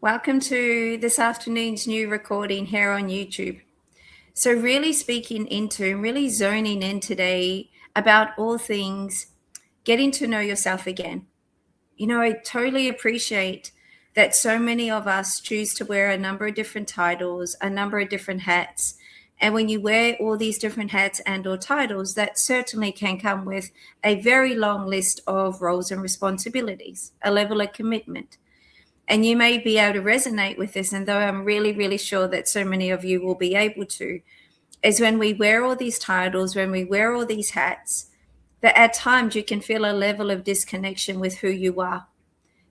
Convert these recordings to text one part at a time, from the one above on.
Welcome to this afternoon's new recording here on YouTube. So, really speaking into, really zoning in today about all things getting to know yourself again. I totally appreciate that so many of us choose to wear a number of different titles, a number of different hats. And when you wear all these different hats and or titles, that certainly can come with a very long list of roles and responsibilities, a level of commitment. And you may be able to resonate with this, and though I'm really, really sure that so many of you will be able to, is when we wear all these titles, when we wear all these hats, that at times you can feel a level of disconnection with who you are.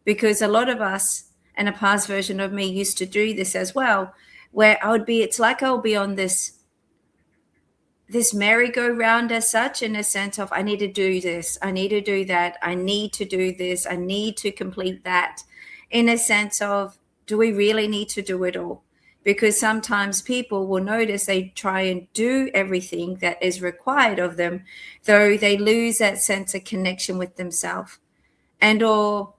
Because a lot of us, and a past version of me used to do this as well, where it's like I'll be on this merry-go-round as such, in a sense of I need to do this, I need to do that, I need to do this, I need to complete that, in a sense of, do we really need to do it all? Because sometimes people will notice they try and do everything that is required of them, though they lose that sense of connection with themselves. And or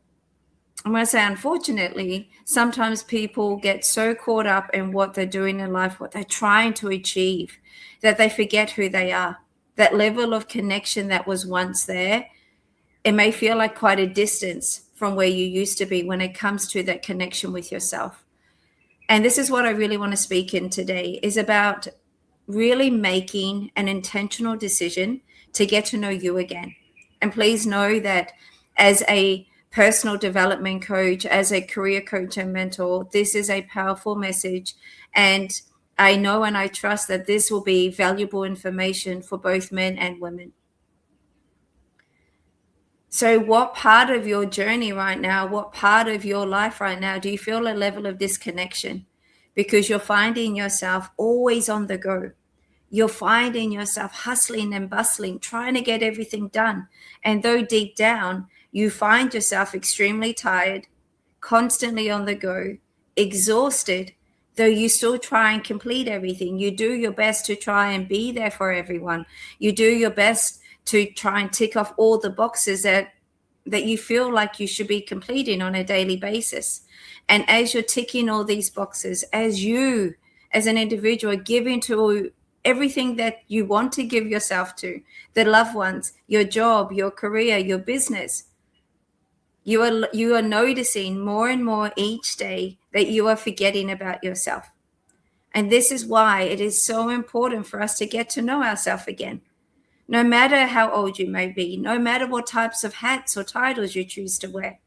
I'm going to say, unfortunately, sometimes people get so caught up in what they're doing in life, what they're trying to achieve, that they forget who they are. That level of connection that was once there, it may feel like quite a distance from where you used to be when it comes to that connection with yourself. And this is what I really want to speak in today, is about really making an intentional decision to get to know you again. And please know that as a personal development coach, as a career coach and mentor, this is a powerful message. And I know and I trust that this will be valuable information for both men and women. So what part of your journey right now, what part of your life right now do you feel a level of disconnection? Because you're finding yourself always on the go. You're finding yourself hustling and bustling, trying to get everything done. And though deep down, you find yourself extremely tired, constantly on the go, exhausted, though you still try and complete everything. You do your best to try and be there for everyone. You do your best to try and tick off all the boxes that you feel like you should be completing on a daily basis. And as you're ticking all these boxes, as you, as an individual, give into everything that you want to give yourself to, the loved ones, your job, your career, your business, you are noticing more and more each day that you are forgetting about yourself. And this is why it is so important for us to get to know ourselves again. No matter how old you may be, no matter what types of hats or titles you choose to wear.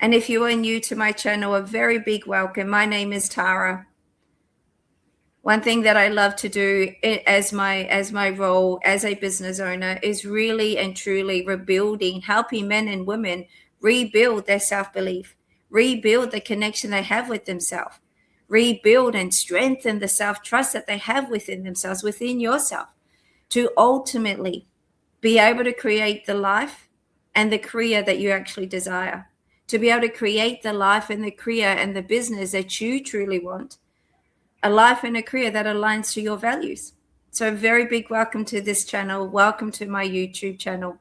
And if you are new to my channel, a very big welcome. My name is Tara. One thing that I love to do as my role as a business owner is really and truly rebuilding, helping men and women rebuild their self-belief, rebuild the connection they have with themselves, rebuild and strengthen the self-trust that they have within themselves, within yourself, to ultimately be able to create the life and the career that you actually desire, to be able to create the life and the career and the business that you truly want, a life and a career that aligns to your values. So a very big welcome to this channel. Welcome to my YouTube channel.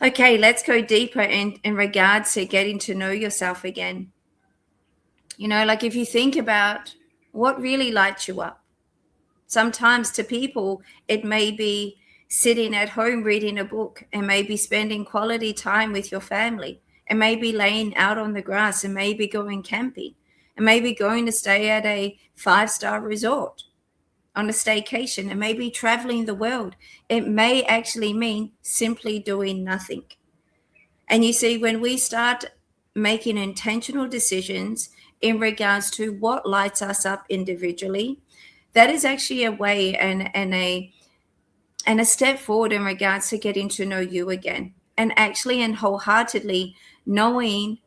Okay, let's go deeper in regards to getting to know yourself again. Like if you think about what really lights you up, sometimes to people, it may be sitting at home reading a book, and maybe spending quality time with your family, and maybe laying out on the grass, and maybe going camping, and maybe going to stay at a 5-star resort on a staycation, and maybe traveling the world. It may actually mean simply doing nothing. And you see, when we start making intentional decisions in regards to what lights us up individually, that is actually a way and a step forward in regards to getting to know you again, and actually and wholeheartedly knowing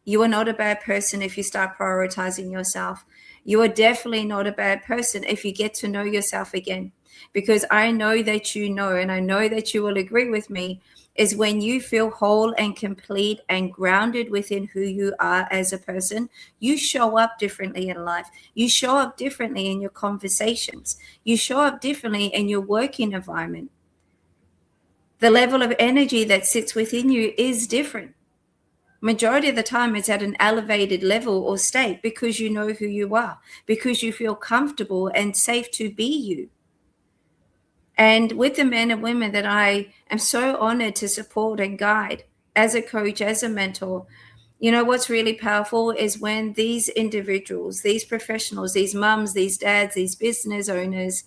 you are not a bad person if you start prioritizing yourself. You are definitely not a bad person if you get to know yourself again. Because I know that you know, and I know that you will agree with me, is when you feel whole and complete and grounded within who you are as a person, you show up differently in life. You show up differently in your conversations. You show up differently in your working environment. The level of energy that sits within you is different. Majority of the time, it's at an elevated level or state because you know who you are, because you feel comfortable and safe to be you. And with the men and women that I am so honored to support and guide as a coach, as a mentor, you know, what's really powerful is when these individuals, these professionals, these mums, these dads, these business owners,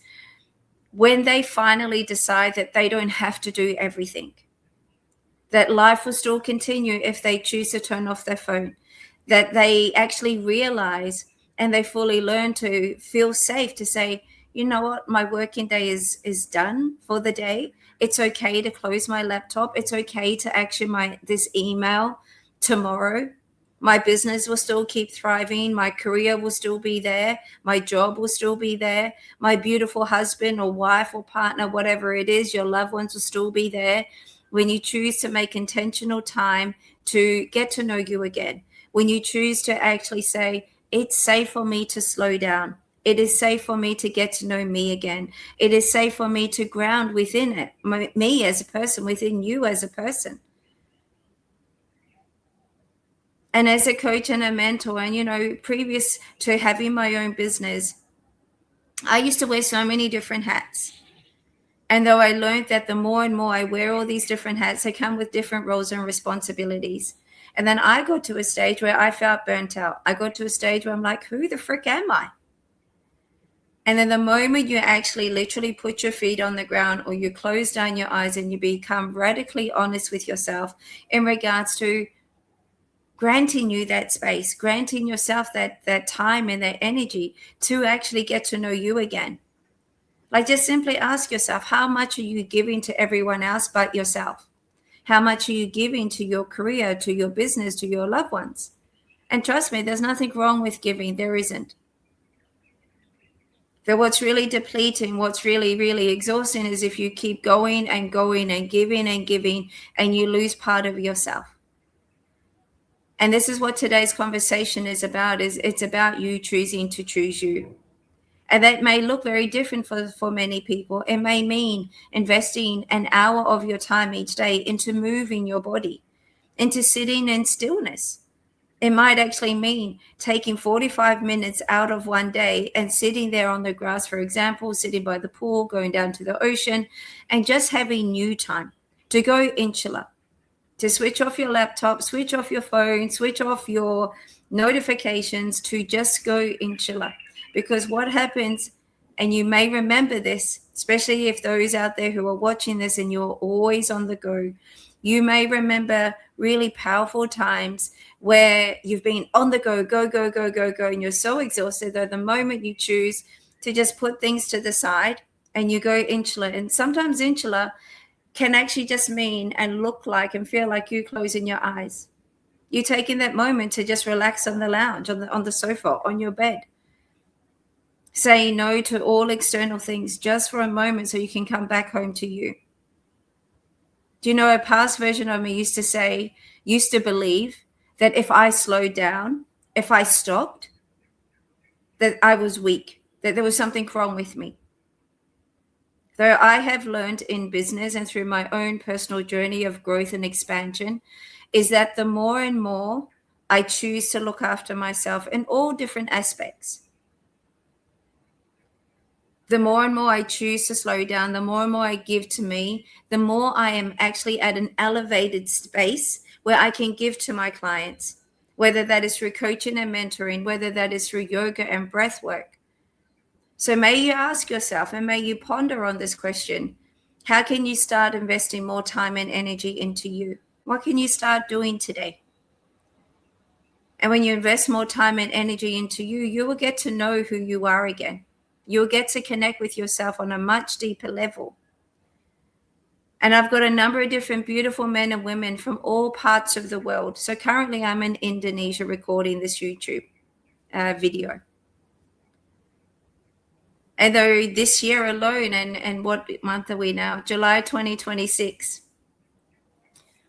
when they finally decide that they don't have to do everything, that life will still continue if they choose to turn off their phone, that they actually realize and they fully learn to feel safe to say, you know what, my working day is done for the day. It's okay to close my laptop. It's okay to action this email tomorrow. My business will still keep thriving. My career will still be there. My job will still be there. My beautiful husband or wife or partner, whatever it is, your loved ones will still be there. When you choose to make intentional time to get to know you again, when you choose to actually say, it's safe for me to slow down. It is safe for me to get to know me again. It is safe for me to ground within it, me as a person, within you as a person. And as a coach and a mentor, and, you know, previous to having my own business, I used to wear so many different hats. And though I learned that the more and more I wear all these different hats, they come with different roles and responsibilities. And then I got to a stage where I felt burnt out. I got to a stage where I'm like, who the frick am I? And then the moment you actually literally put your feet on the ground or you close down your eyes and you become radically honest with yourself in regards to granting you that space, granting yourself that time and that energy to actually get to know you again. Like, just simply ask yourself, how much are you giving to everyone else but yourself? How much are you giving to your career, to your business, to your loved ones? And trust me, there's nothing wrong with giving. There isn't. But what's really depleting, what's really, really exhausting is if you keep going and going and giving and you lose part of yourself. And this is what today's conversation is about, is it's about you choosing to choose you. And that may look very different for many people. It may mean investing an hour of your time each day into moving your body, into sitting in stillness. It might actually mean taking 45 minutes out of one day and sitting there on the grass, for example, sitting by the pool, going down to the ocean, and just having you time to go insular, to switch off your laptop, switch off your phone, switch off your notifications, to just go insular. Because what happens, and you may remember this, especially if those out there who are watching this and you're always on the go, you may remember really powerful times where you've been on the go, and you're so exhausted that the moment you choose to just put things to the side and you go insular. And sometimes insular can actually just mean and look like and feel like you closing your eyes. You taking that moment to just relax on the lounge, on the sofa, on your bed. Saying no to all external things just for a moment so you can come back home to you. Do you know, a past version of me used to believe that if I slowed down, if I stopped, that I was weak, that there was something wrong with me. Though I have learned in business and through my own personal journey of growth and expansion, is that the more and more I choose to look after myself in all different aspects, the more and more I choose to slow down, the more and more I give to me, the more I am actually at an elevated space where I can give to my clients, whether that is through coaching and mentoring, whether that is through yoga and breath work. So may you ask yourself and may you ponder on this question: how can you start investing more time and energy into you? What can you start doing today? And when you invest more time and energy into you, you will get to know who you are again. You'll get to connect with yourself on a much deeper level. And I've got a number of different beautiful men and women from all parts of the world. So currently I'm in Indonesia recording this YouTube video. And though this year alone, and what month are we now? July 2026.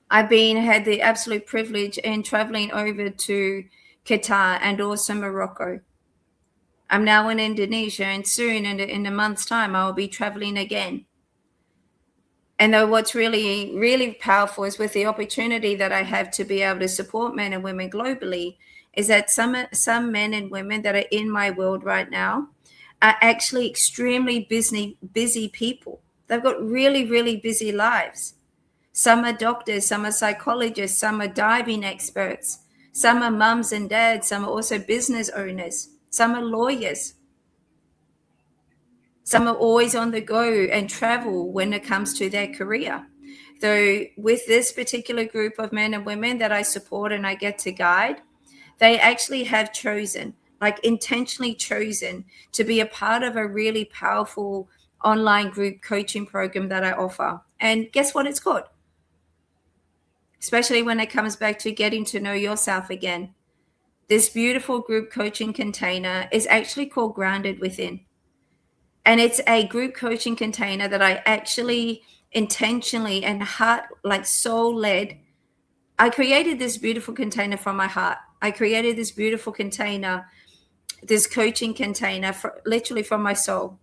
I've had the absolute privilege in traveling over to Qatar and also Morocco. I'm now in Indonesia, and soon, in a month's time, I will be traveling again. And though what's really, really powerful is with the opportunity that I have to be able to support men and women globally, is that some men and women that are in my world right now are actually extremely busy people. They've got really, really busy lives. Some are doctors, some are psychologists, some are diving experts, some are mums and dads, some are also business owners, some are lawyers. Some are always on the go and travel when it comes to their career. Though with this particular group of men and women that I support and I get to guide, they actually have chosen, like intentionally chosen, to be a part of a really powerful online group coaching program that I offer. And guess what it's called? Especially when it comes back to getting to know yourself again. This beautiful group coaching container is actually called Grounded Within. And it's a group coaching container that I actually intentionally and heart, like soul led, I created this beautiful container from my heart. I created this beautiful container, this coaching container, literally from my soul,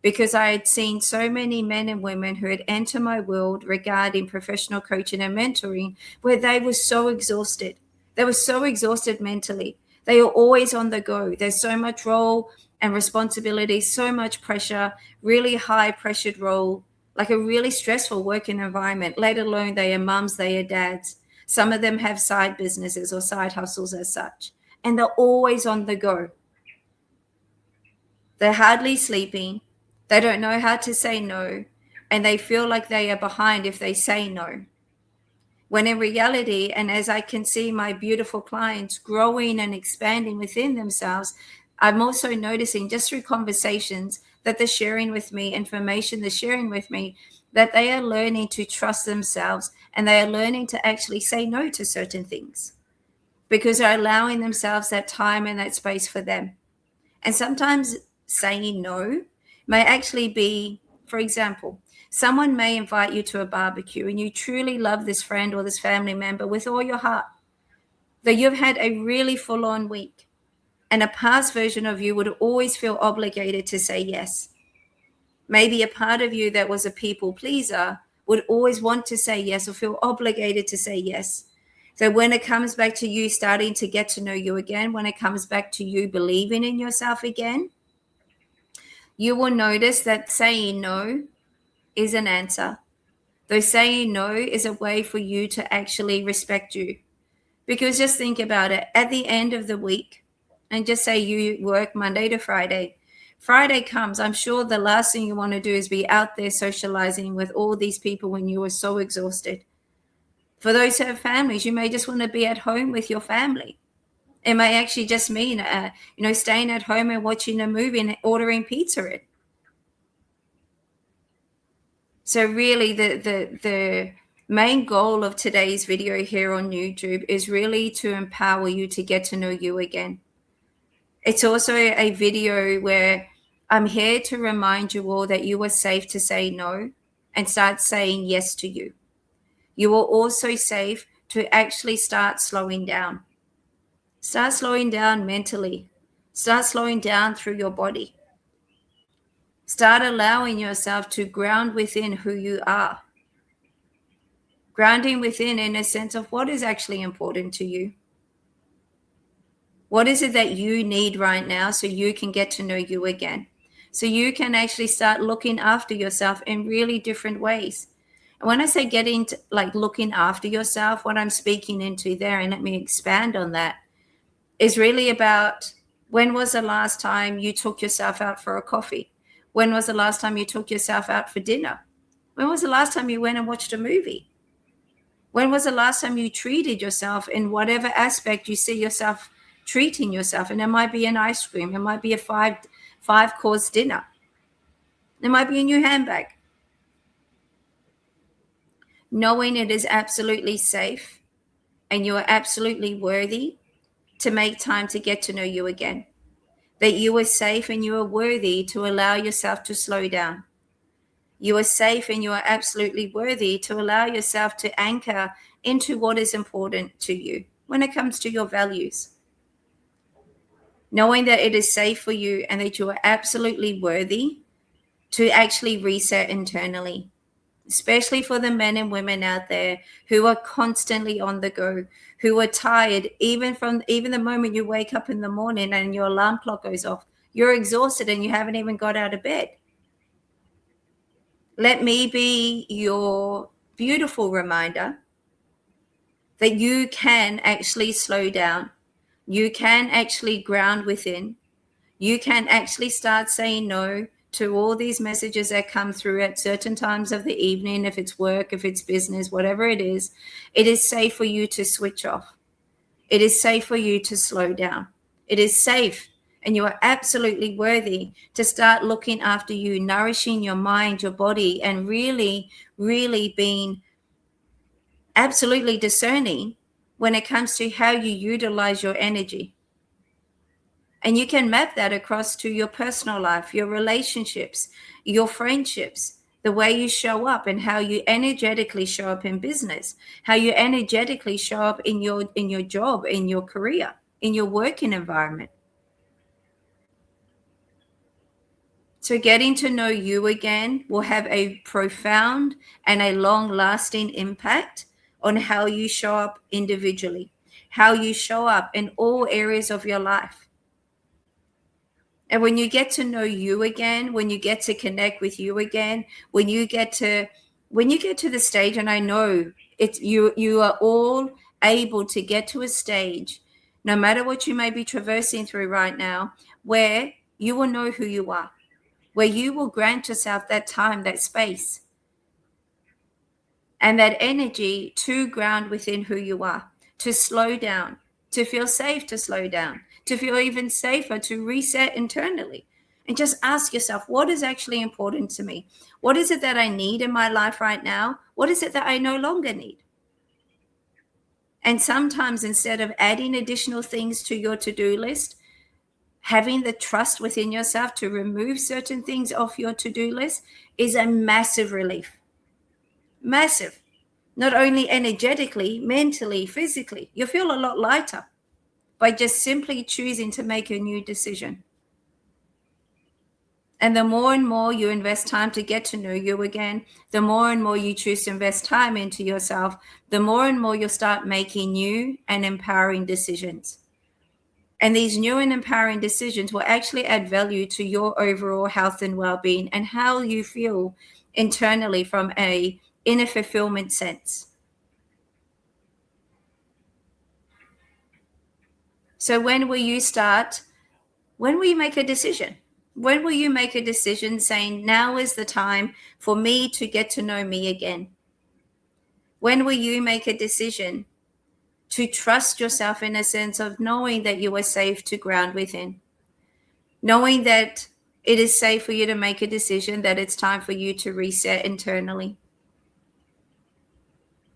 because I had seen so many men and women who had entered my world regarding professional coaching and mentoring, where they were so exhausted. They were so exhausted mentally. They are always on the go. There's so much role and responsibility, so much pressure, really high pressured role, like a really stressful working environment, let alone they are mums, they are dads. Some of them have side businesses or side hustles as such, and they're always on the go. They're hardly sleeping. They don't know how to say no, and they feel like they are behind if they say no. When in reality, and as I can see my beautiful clients growing and expanding within themselves, I'm also noticing just through conversations that they're sharing with me, information they're sharing with me, that they are learning to trust themselves and they are learning to actually say no to certain things because they're allowing themselves that time and that space for them. And sometimes saying no may actually be, for example, someone may invite you to a barbecue and you truly love this friend or this family member with all your heart, though you've had a really full-on week, and a past version of you would always feel obligated to say yes. Maybe a part of you that was a people pleaser would always want to say yes or feel obligated to say yes. So when it comes back to you starting to get to know you again, when it comes back to you believing in yourself again, you will notice that saying no is an answer. Though saying no is a way for you to actually respect you. Because just think about it, at the end of the week, and just say you work Monday to Friday. Friday comes, I'm sure the last thing you want to do is be out there socializing with all these people when you are so exhausted. For those who have families, you may just want to be at home with your family. It may actually just mean, staying at home and watching a movie and ordering pizza in. So really the main goal of today's video here on YouTube is really to empower you to get to know you again. It's also a video where I'm here to remind you all that you are safe to say no and start saying yes to you. You are also safe to actually start slowing down. Start slowing down mentally. Start slowing down through your body. Start allowing yourself to ground within who you are. Grounding within in a sense of what is actually important to you. What is it that you need right now so you can get to know you again? So you can actually start looking after yourself in really different ways. And when I say getting to, like looking after yourself, what I'm speaking into there, and let me expand on that, is really about when was the last time you took yourself out for a coffee? When was the last time you took yourself out for dinner? When was the last time you went and watched a movie? When was the last time you treated yourself in whatever aspect you see yourself treating yourself? And it might be an ice cream. It might be a five-course dinner. It might be a new handbag. Knowing it is absolutely safe and you are absolutely worthy to make time to get to know you again. That you are safe and you are worthy to allow yourself to slow down. You are safe and you are absolutely worthy to allow yourself to anchor into what is important to you when it comes to your values. Knowing that it is safe for you and that you are absolutely worthy to actually reset internally. especially for the men and women out there who are constantly on the go, who are tired, even the moment you wake up in the morning and your alarm clock goes off, you're exhausted and you haven't even got out of bed. Let me be your beautiful reminder that you can actually slow down. You can actually ground within. You can actually start saying no to all these messages that come through at certain times of the evening. If it's work, if it's business, whatever it is safe for you to switch off. It is safe for you to slow down. It is safe, and you are absolutely worthy to start looking after you, nourishing your mind, your body, and really, really being absolutely discerning when it comes to how you utilize your energy. And you can map that across to your personal life, your relationships, your friendships, the way you show up, and how you energetically show up in business, how you energetically show up in your job, in your career, in your working environment. So getting to know you again will have a profound and a long-lasting impact on how you show up individually, how you show up in all areas of your life. And when you get to know you again, when you get to connect with you again, when you get to the stage, and I know it's you are all able to get to a stage, no matter what you may be traversing through right now, where you will know who you are, where you will grant yourself that time, that space, and that energy to ground within who you are, to slow down, to feel safe to slow down, to feel even safer to reset internally. And just ask yourself, what is actually important to me? What is it that I need in my life right now? What is it that I no longer need? And sometimes, instead of adding additional things to your to-do list, having the trust within yourself to remove certain things off your to-do list is a massive relief. Massive. Not only energetically, mentally, physically. You feel a lot lighter by just simply choosing to make a new decision. And the more and more you invest time to get to know you again, the more and more you choose to invest time into yourself, the more and more you'll start making new and empowering decisions. And these new and empowering decisions will actually add value to your overall health and well-being and how you feel internally from a inner fulfillment sense. So when will you make a decision? When will you make a decision saying, now is the time for me to get to know me again? When will you make a decision to trust yourself in a sense of knowing that you are safe to ground within? Knowing that it is safe for you to make a decision, that it's time for you to reset internally.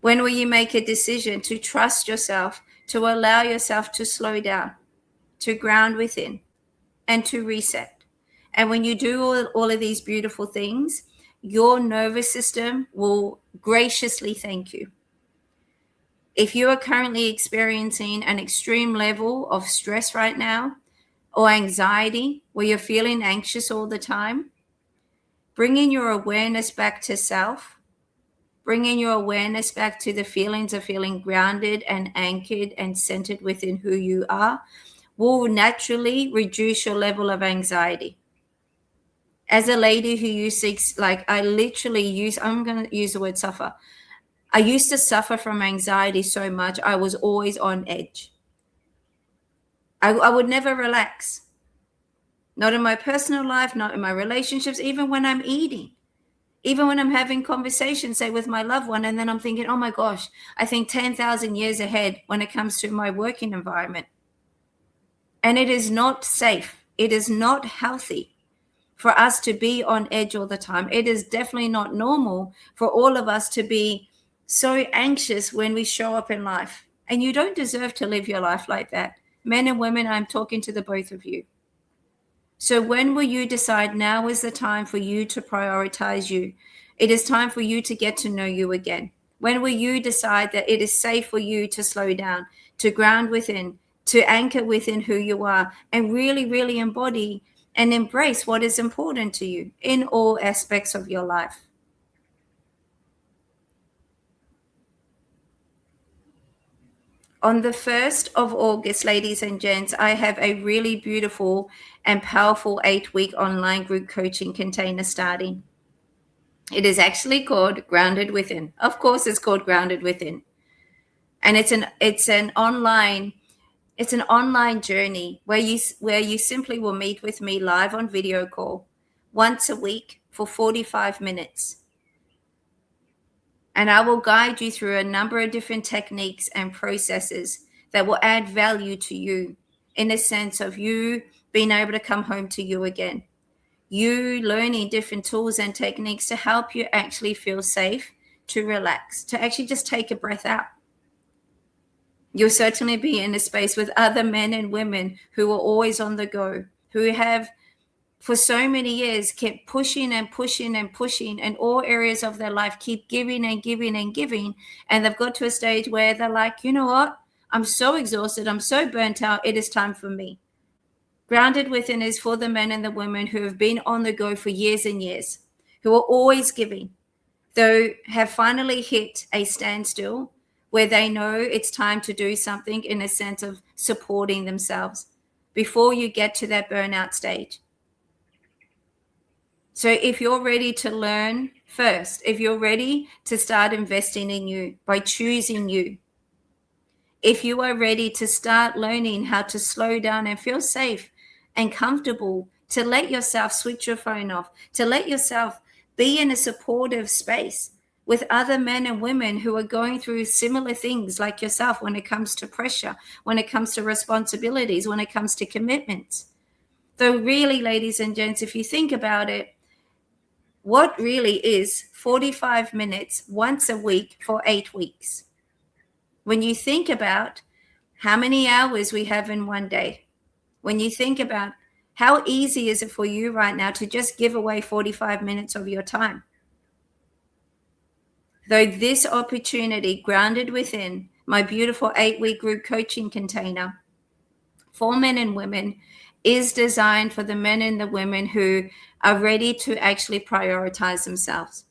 When will you make a decision to trust yourself, to allow yourself to slow down, to ground within, and to reset? And when you do all of these beautiful things, your nervous system will graciously thank you. If you are currently experiencing an extreme level of stress right now, or anxiety, where you're feeling anxious all the time, bringing your awareness back to self, bringing your awareness back to the feelings of feeling grounded and anchored and centered within who you are, will naturally reduce your level of anxiety. As a lady who used to, I'm going to use the word suffer. I used to suffer from anxiety so much, I was always on edge. I would never relax. Not in my personal life, not in my relationships, even when I'm eating, even when I'm having conversations, say with my loved one, and then I'm thinking, oh my gosh, I think 10,000 years ahead when it comes to my working environment. And it is not safe. It is not healthy for us to be on edge all the time. It is definitely not normal for all of us to be so anxious when we show up in life. And you don't deserve to live your life like that. Men and women, I'm talking to the both of you. So when will you decide now is the time for you to prioritize you? It is time for you to get to know you again. When will you decide that it is safe for you to slow down, to ground within, to anchor within who you are, and really, really embody and embrace what is important to you in all aspects of your life? On the 1st of August, ladies and gents, I have a really beautiful and powerful 8-week online group coaching container starting. It is actually called Grounded Within. Of course, it's called Grounded Within. And it's an online journey where you simply will meet with me live on video call once a week for 45 minutes. And I will guide you through a number of different techniques and processes that will add value to you, in the sense of you being able to come home to you again. You learning different tools and techniques to help you actually feel safe, to relax, to actually just take a breath out. You'll certainly be in a space with other men and women who are always on the go, who have for so many years kept pushing and pushing and pushing in all areas of their life, keep giving and giving and giving. And they've got to a stage where they're like, you know what? I'm so exhausted. I'm so burnt out. It is time for me. Grounded Within is for the men and the women who have been on the go for years and years, who are always giving, though have finally hit a standstill where they know it's time to do something, in a sense of supporting themselves before you get to that burnout stage. So if you're ready to learn first, if you're ready to start investing in you by choosing you, if you are ready to start learning how to slow down and feel safe and comfortable, to let yourself switch your phone off, to let yourself be in a supportive space with other men and women who are going through similar things like yourself when it comes to pressure, when it comes to responsibilities, when it comes to commitments. Though really, ladies and gents, if you think about it, what really is 45 minutes once a week for 8 weeks? When you think about how many hours we have in one day, when you think about how easy is it for you right now to just give away 45 minutes of your time? Though this opportunity, Grounded Within, my beautiful 8-week group coaching container for men and women, is designed for the men and the women who are ready to actually prioritize themselves.